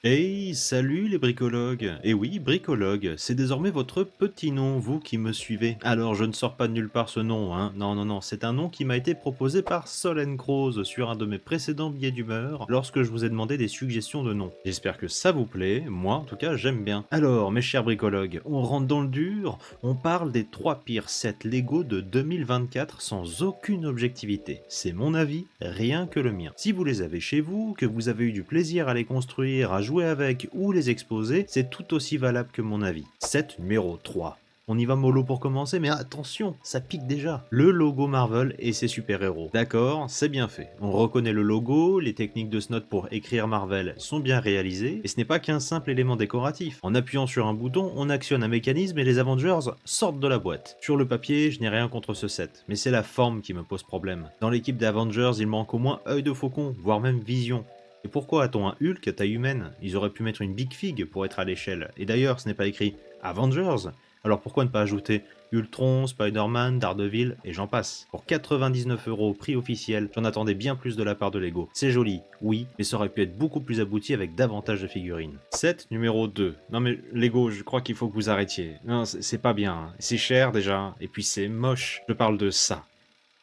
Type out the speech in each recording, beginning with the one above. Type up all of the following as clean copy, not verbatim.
Hey, salut les bricologues! Et oui, bricologue, c'est désormais votre petit nom, vous qui me suivez. Alors, je ne sors pas de nulle part ce nom, hein. Non, non, non, c'est un nom qui m'a été proposé par Solène Croze sur un de mes précédents billets d'humeur lorsque je vous ai demandé des suggestions de noms. J'espère que ça vous plaît, moi en tout cas j'aime bien. Alors, mes chers bricologues, on rentre dans le dur, on parle des 3 pires sets Lego de 2024 sans aucune objectivité. C'est mon avis, rien que le mien. Si vous les avez chez vous, que vous avez eu du plaisir à les construire, à jouer avec ou les exposer, c'est tout aussi valable que mon avis. Set numéro 3. On y va mollo pour commencer, mais attention, ça pique déjà. Le logo Marvel et ses super-héros. D'accord, c'est bien fait. On reconnaît le logo, les techniques de Snot pour écrire Marvel sont bien réalisées, et ce n'est pas qu'un simple élément décoratif. En appuyant sur un bouton, on actionne un mécanisme et les Avengers sortent de la boîte. Sur le papier, je n'ai rien contre ce set, mais c'est la forme qui me pose problème. Dans l'équipe des Avengers, il manque au moins œil de faucon, voire même vision. Et pourquoi a-t-on un Hulk à taille humaine? Ils auraient pu mettre une Big Fig pour être à l'échelle. Et d'ailleurs, ce n'est pas écrit Avengers. Alors pourquoi ne pas ajouter Ultron, Spider-Man, Daredevil et j'en passe? Pour 99 € prix officiel, j'en attendais bien plus de la part de Lego. C'est joli, oui, mais ça aurait pu être beaucoup plus abouti avec davantage de figurines. Set numéro 2. Non mais Lego, je crois qu'il faut que vous arrêtiez. Non, c'est pas bien, hein. C'est cher déjà, et puis c'est moche. Je parle de ça.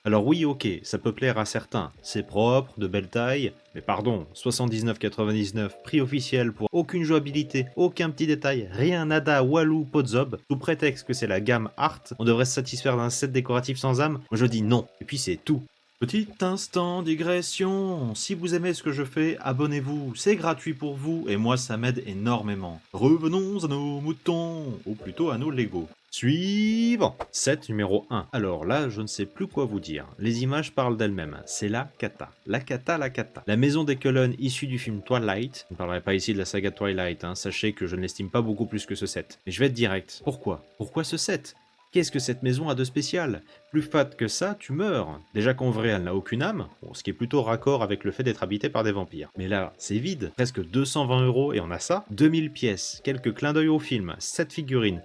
Alors oui, ok, ça peut plaire à certains, c'est propre, de belle taille, mais pardon, 79,99, prix officiel pour aucune jouabilité, aucun petit détail, rien, nada, walou, podzob, sous prétexte que c'est la gamme Art, on devrait se satisfaire d'un set décoratif sans âme, moi je dis non, et puis c'est tout. Petit instant digression, si vous aimez ce que je fais, abonnez-vous, c'est gratuit pour vous, et moi ça m'aide énormément. Revenons à nos moutons, ou plutôt à nos Lego. Suivant. Set numéro 1. Alors là, je ne sais plus quoi vous dire. Les images parlent d'elles-mêmes. C'est la cata. La cata, la cata. La maison des colonnes issue du film Twilight. Je ne parlerai pas ici de la saga Twilight, hein. Sachez que je ne l'estime pas beaucoup plus que ce set. Mais je vais être direct. Pourquoi? Pourquoi ce set? Qu'est-ce que cette maison a de spécial? Plus fat que ça, tu meurs. Déjà qu'en vrai, elle n'a aucune âme, bon, ce qui est plutôt raccord avec le fait d'être habité par des vampires. Mais là, c'est vide. Presque 220 € et on a ça. 2000 pièces, quelques clins d'œil au film, 7 figurines.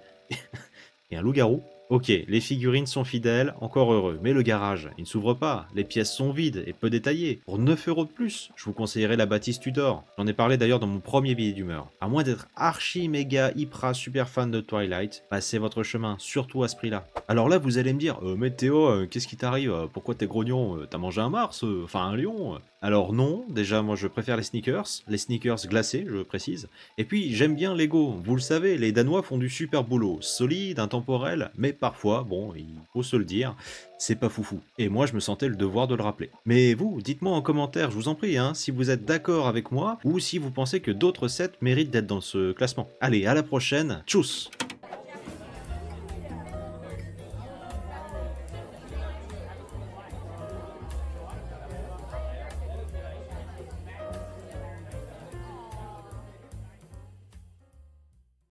Et un loup-garou? Ok, les figurines sont fidèles, encore heureux, mais le garage, il ne s'ouvre pas, les pièces sont vides et peu détaillées. Pour 9 € de plus, je vous conseillerais la bâtisse Tudor. J'en ai parlé d'ailleurs dans mon premier billet d'humeur. À moins d'être archi méga hyper super fan de Twilight, passez votre chemin, surtout à ce prix-là. Alors là, vous allez me dire, mais Théo, qu'est-ce qui t'arrive? Pourquoi t'es grognon? T'as mangé un mars? Enfin un lion? Alors non, déjà moi je préfère les sneakers glacés, je précise. Et puis j'aime bien Lego, vous le savez, les Danois font du super boulot, solide, intemporel, mais parfois, bon, il faut se le dire, c'est pas foufou. Et moi je me sentais le devoir de le rappeler. Mais vous, dites-moi en commentaire, je vous en prie, hein, si vous êtes d'accord avec moi, ou si vous pensez que d'autres sets méritent d'être dans ce classement. Allez, à la prochaine, tchuss!